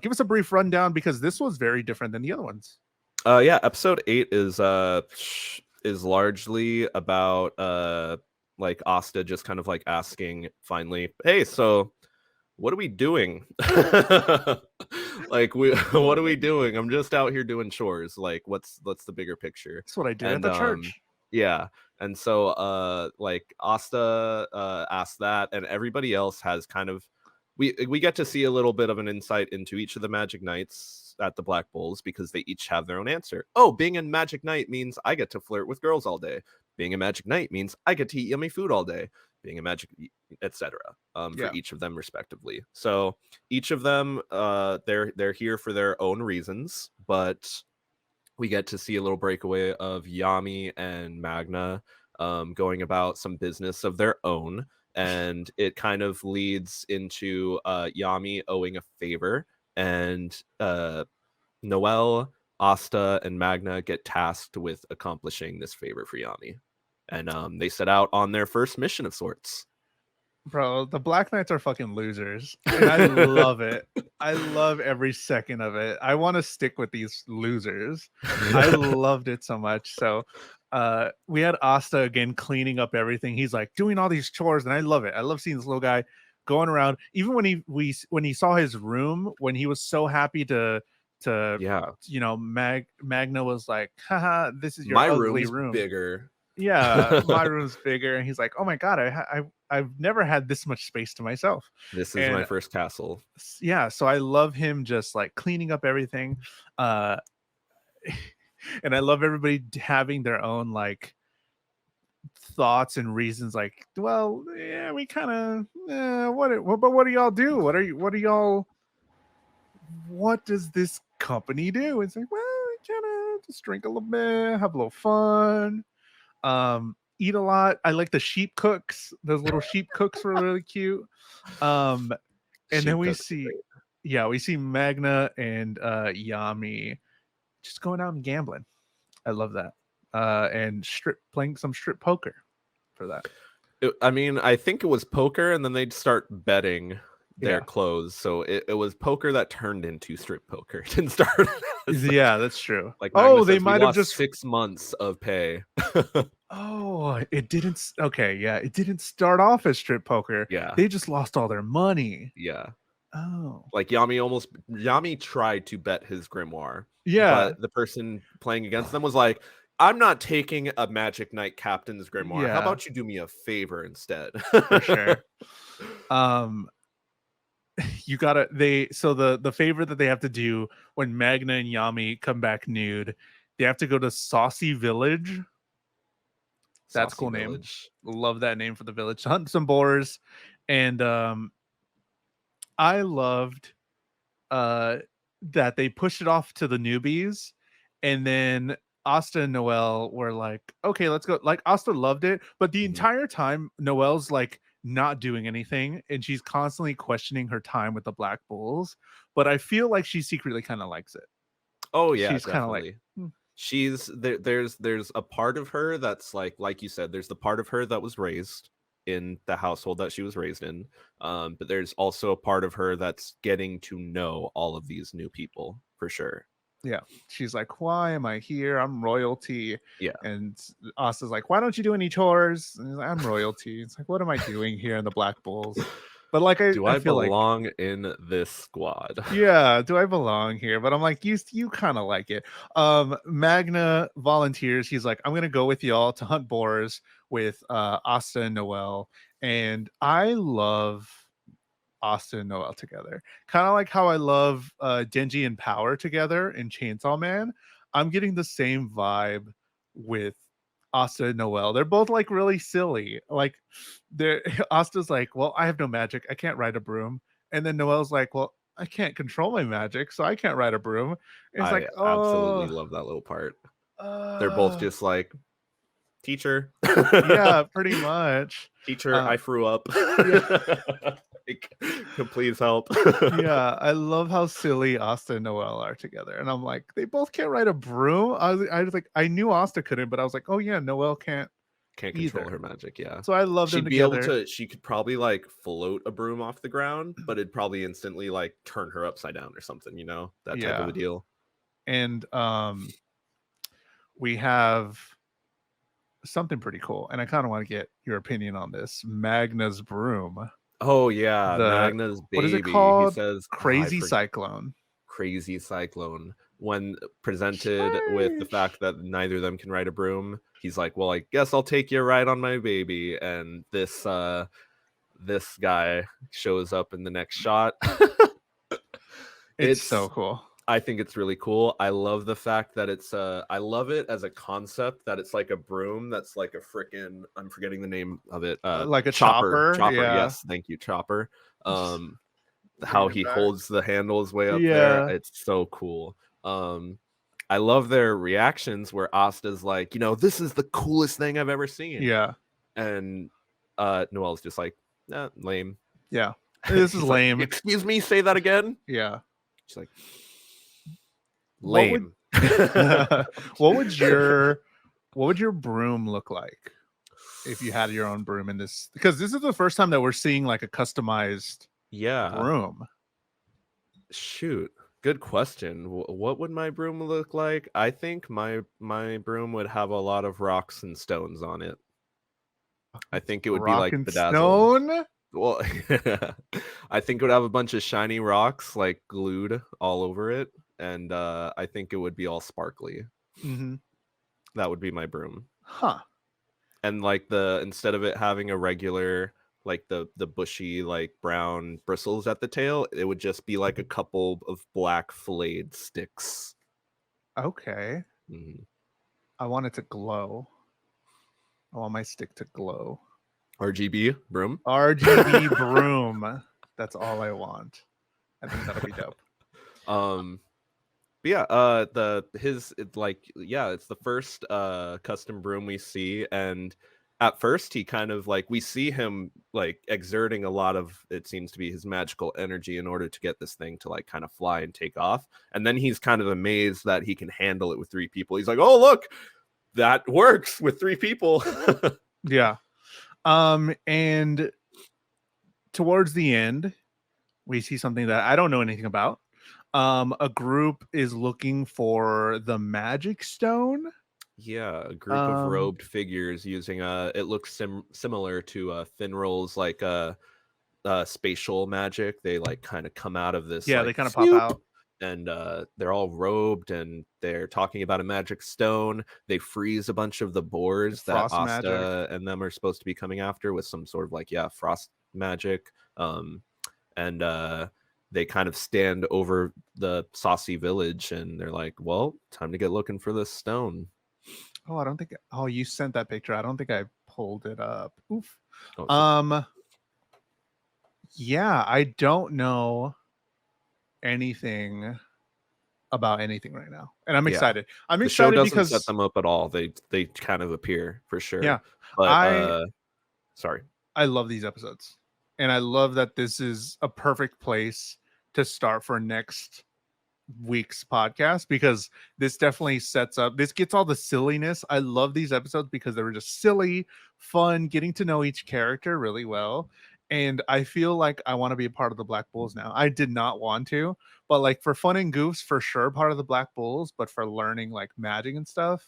Give us a brief rundown because this was very different than the other ones. Yeah, episode 8 is largely about like Asta just kind of like asking finally, hey, so what are we doing? Like, what are we doing? I'm just out here doing chores. Like, what's the bigger picture? That's what I did at And the church. yeah. And so like Asta asked that, and everybody else has kind of, we get to see a little bit of an insight into each of the Magic Knights at the Black Bulls because they each have their own answer. Oh, being a Magic Knight means I get to flirt with girls all day. Being a Magic Knight means I get to eat yummy food all day. Being a Magic, etc. For Yeah. each of them respectively. So each of them, they're here for their own reasons, but we get to see a little breakaway of Yami and Magna going about some business of their own, and it kind of leads into Yami owing a favor, and Noelle, Asta, and Magna get tasked with accomplishing this favor for Yami, and they set out on their first mission of sorts. Bro, the Black Knights are fucking losers. And I love it. I love every second of it. I want to stick with these losers. I loved it so much. So we had Asta again cleaning up everything. He's like doing all these chores, and I love it. I love seeing this little guy going around. Even when he saw his room, when he was so happy to Yeah, Magna was like, haha, this is your my ugly room's room. bigger. Yeah, my room's bigger, and he's like, oh my god, I've never had this much space to myself. This is And my first castle. yeah, so I love him just like cleaning up everything, and I love everybody having their own like thoughts and reasons. Like, well, yeah, we kind of but what do y'all do? What are y'all? What does this company do? It's like, well, we kind of just drink a little bit, have a little fun. Eat a lot. I like the sheep cooks. Those little sheep cooks were really cute. And then we see Magna and Yami just going out and gambling. I love that. And playing some strip poker for that. I mean, I think it was poker, and then they'd start betting their Yeah. clothes. So it was poker that turned into strip poker. It didn't start. Yeah, that's true. Like, Oh, Magna they says, we might have lost just 6 months of pay. Oh, it didn't. Okay, yeah, it didn't start off as strip poker. Yeah, They just lost all their money. yeah. Oh, Like Yami tried to bet his grimoire, yeah, but the person playing against them was like, I'm not taking a Magic Knight captain's grimoire. How yeah, about you do me a favor instead? for sure. Um, you gotta they so the favor that they have to do when Magna and Yami come back nude, they have to go to Saucy Village. That's a Saucy cool name. Village. Love that name for the village. To hunt some boars, and I loved uh that they pushed it off to the newbies, and then Asta and Noelle were like, okay, let's go. Like Asta loved it, but the Mhm. entire time Noelle's like not doing anything and she's constantly questioning her time with the Black Bulls. But I feel like she secretly kind of likes it. Oh yeah, She's kind of like, definitely. "Hmm, She's there. There's a part of her that's like you said. There's the part of her that was raised in the household that she was raised in. But there's also a part of her that's getting to know all of these new people for sure. yeah." She's like, why am I here? I'm royalty. Yeah. And Asta's like, why don't you do any chores? And he's like, I'm royalty. It's like, what am I doing here in the Black Bulls? But like, Do I I feel like, belong in this squad? yeah, do I belong here? But I'm like, you kind of like it. Magna volunteers. He's like, I'm gonna go with y'all to hunt boars with Asta and Noelle. And I love Asta and Noelle together. Kind of like how I love Denji and Power together in Chainsaw Man. I'm getting the same vibe with Asta and Noelle. They're both like really silly. Like they're Asta's like, well, I have no magic. I can't ride a broom. And then Noelle's like, well, I can't control my magic, so I can't ride a broom. And it's I like, absolutely oh, love that little part. They're both uh, just like, teacher. yeah, pretty much. Teacher, Uh, I threw up. yeah. Like, please help. Yeah, I love how silly Asta and Noelle are together. And I'm like, they both can't ride a broom. I was like, I knew Asta couldn't, but I was like, oh yeah, Noelle can't Can't control either. her magic, yeah. So I love them She'd be able together. to she could probably like float a broom off the ground, but it'd probably instantly like turn her upside down or something, that type of Yeah. a deal. And we have something pretty cool. And I kind of want to get your opinion on this. Magna's broom. Oh yeah, The Magna's what is it baby. He called? says, I Crazy forget. Cyclone. Crazy cyclone. When presented with the Sheesh. fact that neither of them can ride a broom, he's like, well, I guess I'll take you a ride on my baby. And this guy shows up in the next shot. It's so It's cool. I think it's really cool. I love the fact that I love it as a concept that it's like a broom that's like a freaking, I'm forgetting the name of it. Like a Chopper. chopper. Chopper, Yeah. yes, thank you, Chopper. How Bringing it he back. holds the handles way up there. Yeah. It's so cool. I love their reactions where Asta's like, this is the coolest thing I've ever seen. Yeah. And Noelle's just like, lame. Yeah. This is He's like, lame. excuse me, say that again. Yeah. She's like, What would lame. what would your broom look like if you had your own broom in this? Because this is the first time that we're seeing like a customized Yeah. broom. Shoot. Good question. What would my broom look like? I think my broom would have a lot of rocks and stones on it. I think it would be Rock like and bedazzled. stone. Well, I think it would have a bunch of shiny rocks like glued all over it, and I think it would be all sparkly. Mm-hmm. That would be my broom. Huh. And like instead of it having a regular like the bushy like brown bristles at the tail, it would just be like a couple of black filleted sticks. Okay. Mhm. I want it to glow. I want my stick to glow. RGB broom. RGB broom. That's all I want. I think that'll be dope. But yeah, it's the first custom broom we see, and at first he kind of like, we see him like exerting a lot of, it seems to be his magical energy in order to get this thing to like kind of fly and take off, and then he's kind of amazed that he can handle it with 3 people. He's like, oh look, that works with 3 people. Yeah. And towards the end, we see something that I don't know anything about. A group is looking for the magic stone. Yeah, a group of robed figures using it looks similar to Finral's like spatial magic. They like kind of come out of this, Yeah, like, they kind of pop swoop, out. and they're all robed and they're talking about a magic stone. They freeze a bunch of the boars that Frost magic. Asta and them are supposed to be coming after with some sort of like frost magic. And they kind of stand over the saucy village and they're like, well, time to get looking for this stone. Oh, I don't think. Oh, you sent that picture. I don't think I pulled it up. Oof. Oh, Yeah, I don't know anything about anything right now, and I'm yeah. excited. I'm The show excited doesn't set because them up at all. They kind of appear for yeah, sure. But I sorry. I love these episodes, and I love that this is a perfect place to start for next week's podcast because this definitely sets up. This gets all the silliness. I love these episodes because they were just silly, fun, getting to know each character really well. And I feel like I want to be a part of the Black Bulls now. I did not want to, but like for fun and goofs, for sure, part of the Black Bulls. But for learning like magic and stuff,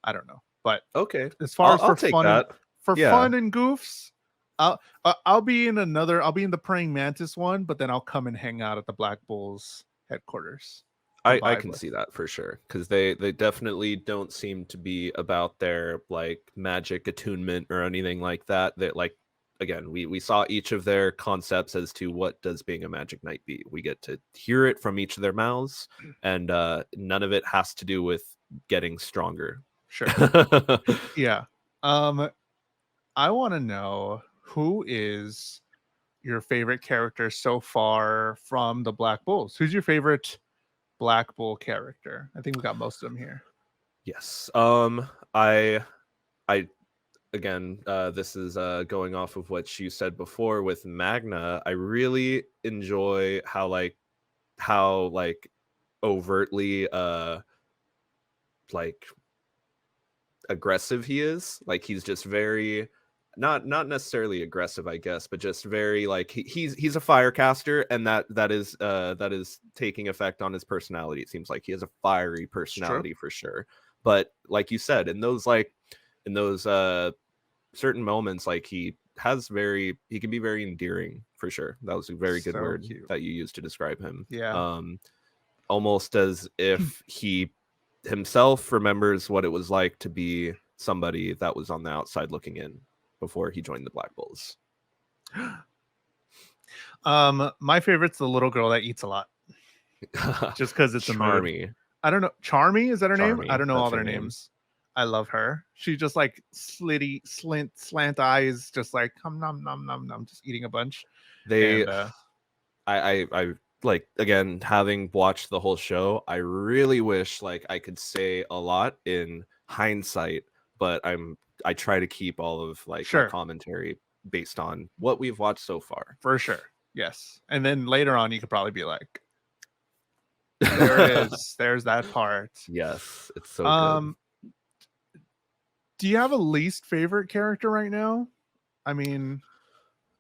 I don't know. But Okay. as far as I'll take that. for Yeah. fun and goofs, I'll be in another. I'll be in the praying mantis one, but then I'll come and hang out at the Black Bulls headquarters to I vibe can with. see that for sure because they definitely don't seem to be about their like magic attunement or anything like that. That like again we saw each of their concepts as to what does being a magic knight be. We get to hear it from each of their mouths, and none of it has to do with getting stronger. Sure. Yeah. I want to know who is your favorite character so far from the Black Bulls. Who's your favorite Black Bull character? I think we got most of them here. Yes. I again, this is going off of what you said before with Magna. I really enjoy how overtly like aggressive he is. Like he's just very not necessarily aggressive, I guess, but just very like he's a firecaster, and that is taking effect on his personality. It seems like he has a fiery It's true. personality for sure. But like you said, in those certain moments, like he can be very endearing for sure. That was a very good So word cute. that you used to describe him. Yeah. Almost as if he himself remembers what it was like to be somebody that was on the outside looking in before he joined the Black Bulls. My favorite's the little girl that eats a lot. Just because it's a mood. Charmy. I don't know. Charmy, is that her name? I Charmy, don't know all that's their her name. names. I love her. She just like slant eyes, just like nom nom nom nom, just eating a bunch. They And I like, again, having watched the whole show, I really wish like I could say a lot in hindsight, but I try to keep all of like my sure, commentary based on what we've watched so far. for sure. Yes. And then later on you could probably be like, there it is. There's that part. Yes, it's so Um do you have a least favorite character right now? I mean,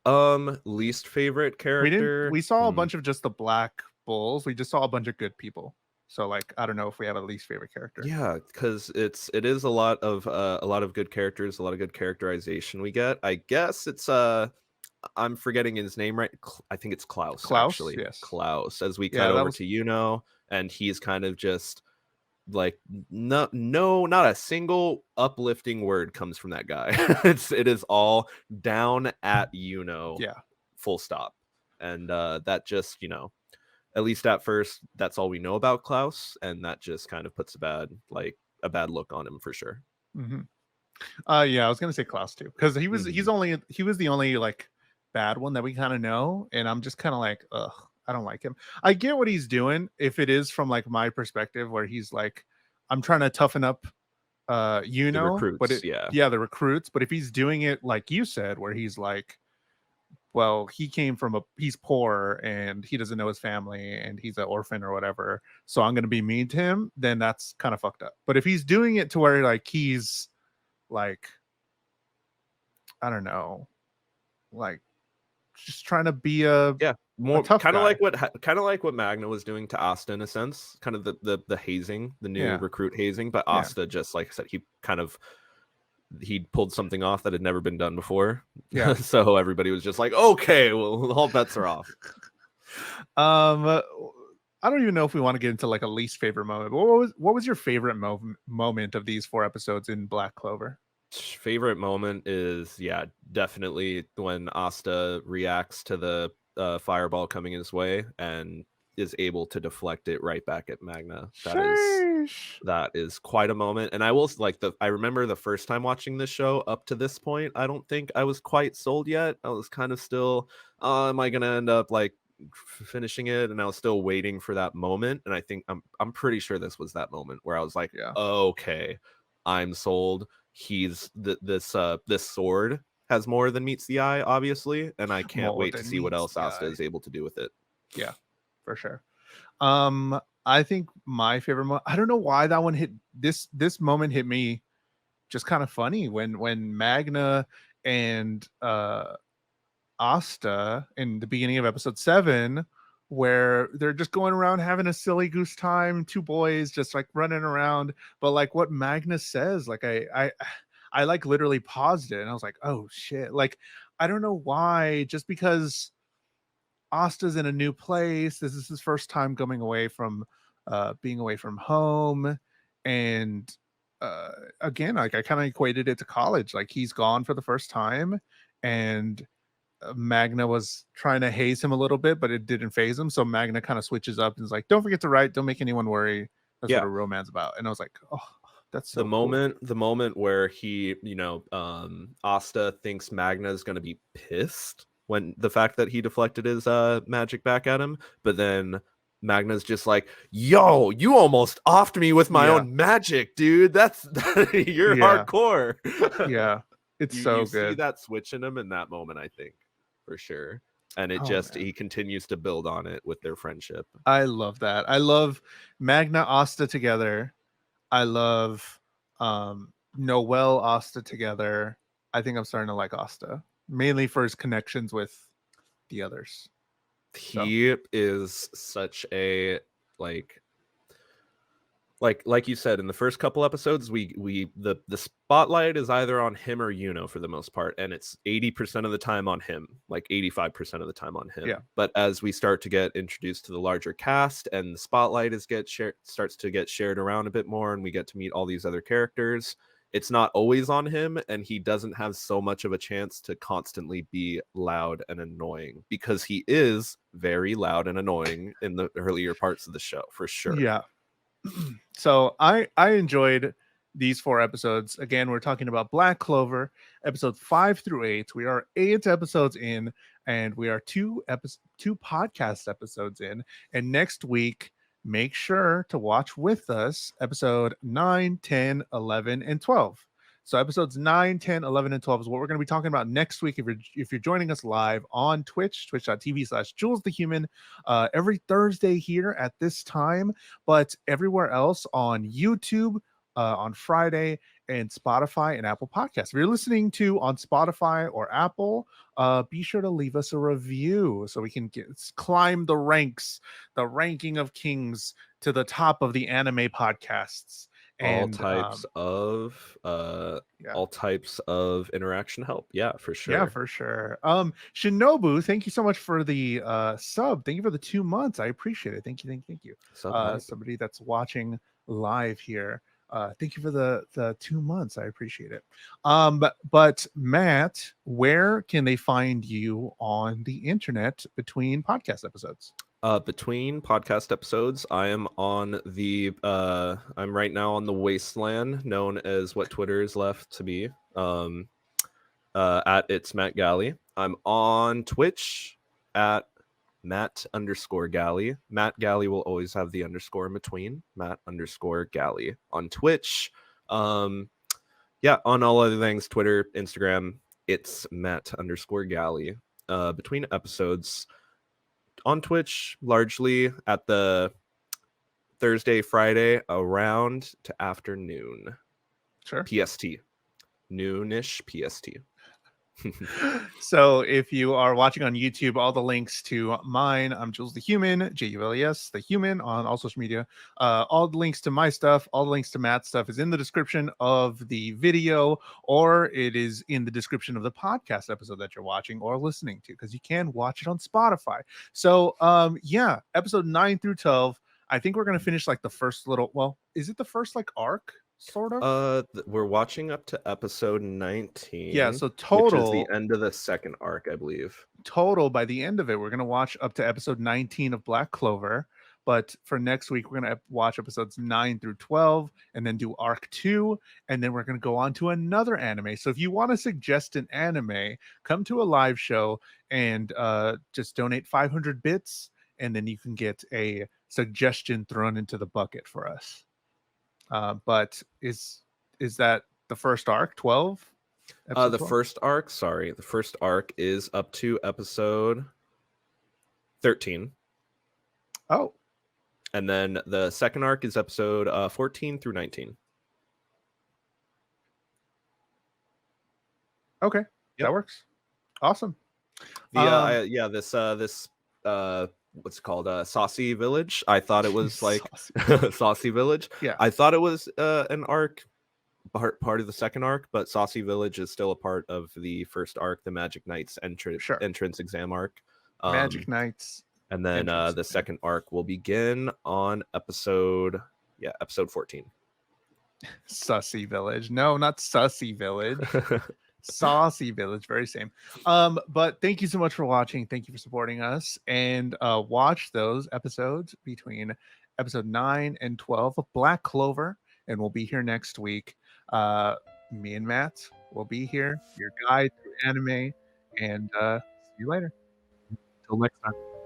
good. Least favorite character. we saw a bunch of just the Black Bulls. We just saw a bunch of good people. So like I don't know if we have a least favorite character. Yeah, because it is a lot of good characters, a lot of good characterization we get. I guess it's I'm forgetting his name right. I think it's Klaus, Klaus, actually. yes. Klaus, as we Yeah, cut that over was to and he's kind of just like no, not a single uplifting word comes from that guy. It is all down at yeah. full stop. And that just, at least at first, that's all we know about Klaus, and that just kind of puts a bad look on him for sure. Mm-hmm. Yeah, I was gonna say Klaus too, because he was he was the only like bad one that we kind of know, and I'm just kind of like, ugh, I don't like him. I get what he's doing if it is from like my perspective, where he's like, I'm trying to toughen up, The but recruits, yeah. yeah, the recruits. But if he's doing it like you said, where he's like, well, he came from he's poor and he doesn't know his family and he's an orphan or whatever, so I'm gonna be mean to him, then that's kind of fucked up. But if he's doing it to where like he's like, I don't know, like just trying to be a More tough kind of guy. like what Magna was doing to Asta in a sense, kind of the hazing, the new Yeah. recruit hazing. But Yeah. Asta, just like I said, he pulled something off that had never been done before. Yeah. So everybody was just like, okay, well, all bets are off. I don't even know if we want to get into like a least favorite moment. But what was your favorite moment of these 4 episodes in Black Clover? Favorite moment is, yeah, definitely when Asta reacts to the fireball coming his way and is able to deflect it right back at Magna. Sheesh. That is quite a moment. And I will like I remember the first time watching this show up to this point, I don't think I was quite sold yet. I was kind of still, am I gonna end up like finishing it? And I was still waiting for that moment. And I think I'm pretty sure this was that moment where I was like, Yeah. okay, I'm sold. He's this sword has more than meets the eye, obviously, and I can't More wait to than see what meets else the Asta eye. is able to do with it. Yeah, for sure. I think my favorite moment. I don't know why that one hit this moment hit me just kind of funny when Magna and Asta in the beginning of episode 7, where they're just going around having a silly goose time, two boys just like running around. But like what Magna says, like I like literally paused it and I was like, oh shit. Like I don't know why, just because Asta's in a new place. This is his first time coming away from being away from home. And uh again, like I kind of equated it to college. Like he's gone for the first time, and Magna was trying to haze him a little bit, but it didn't phase him. So Magna kind of switches up and is like, "Don't forget to write. Don't make anyone worry. That's what Yeah, a romance about." And I was like, "Oh, that's the so cool." moment where he, Asta thinks Magna's going to be pissed when the fact that he deflected his magic back at him, but then Magna's just like, yo, you almost offed me with my Yeah, own magic, dude. That's you're yeah, hardcore. yeah. It's You so see good. that switch in him in that moment, I think, for sure. And it Oh just man, he continues to build on it with their friendship. I love that. I love Magna Asta together. I love Noel Asta together. I think I'm starting to like Asta mainly for his connections with the others. So He is such a like like you said in the first couple episodes, the spotlight is either on him or Yuno for the most part, and it's 80% of the time on him, like 85% of the time on yeah, him. But as we start to get introduced to the larger cast and the spotlight starts to get shared around a bit more, and we get to meet all these other characters, it's not always on him, and he doesn't have so much of a chance to constantly be loud and annoying, because he is very loud and annoying in the earlier parts of the show, for sure. yeah. So I enjoyed these 4 episodes. Again, we're talking about Black Clover, episodes 5 through 8. We are 8 episodes in, and we are two podcast episodes in. And next week, make sure to watch with us episode 9, 10, 11, and 12. So episodes 9, 10, 11, and 12 is what we're going to be talking about next week. If you're joining us live on Twitch, twitch.tv/JulesTheHuman, every Thursday here at this time, but everywhere else on YouTube, on Friday, and Spotify and Apple Podcasts. If you're listening to on Spotify or Apple, be sure to leave us a review so we can climb the ranks, the ranking of kings to the top of the anime podcasts. all And types of uh yeah, all types of interaction help, yeah, for yeah, sure. for sure. Shinobu, thank you so much for the sub. Thank you for the 2 months. I appreciate it. Thank you. Sub hype. Somebody that's watching live here. Thank you for the 2 months. I appreciate it. But Matt, where can they find you on the internet between podcast episodes? Between podcast episodes, I am on the I'm right now on the wasteland known as what Twitter is left to be, at it's Matt Galley. I'm on Twitch at Matt_Galley. Matt Galley will always have the underscore in between. Matt_Galley on Twitch. Yeah, on all other things, Twitter, Instagram, it's Matt_Galley. Between episodes on Twitch, largely at the Thursday, Friday, around to afternoon. Sure. PST. Noonish PST. So if you are watching on YouTube, all the links to mine, I'm Jules the Human, Jules the Human on all social media. All the links to my stuff, all the links to Matt's stuff is in the description of the video, or it is in the description of the podcast episode that you're watching or listening to, because you can watch it on Spotify. So yeah, episode 9 through 12. I think we're gonna finish like the first little, well, is it the first like arc? Sort of. We're watching up to episode Yeah, 19, so which is the total end of the second arc, I believe. by the end of it, we're going to watch up to episode 19 of Black Clover. But for next week, we're going to watch episodes 9 through 12 and then do arc 2. And then we're going to go on to another anime. So if you want to suggest an anime, come to a live show and just donate 500 bits. And then you can get a suggestion thrown into the bucket for us. But is that the first arc, 12? Episode The 12? first arc is up to episode 13. Oh, And then the second arc is episode 14 through 19. okay. Yep. That works. Awesome. This what's it called, Saucy Village. I thought it was like Saucy Village. Yeah. I thought it was an arc part of the second arc, but Saucy Village is still a part of the first arc, the Magic Knights entrance exam arc. Magic Knights. And then the second arc will begin on episode 14. Sussy Village. No, not Sussy Village. Saucy Village, very same. But thank you so much for watching. Thank you for supporting us, and watch those episodes between episode 9 and 12 of Black Clover, and we'll be here next week. Me and Matt will be here, your guide through anime, and see you later. Until next time.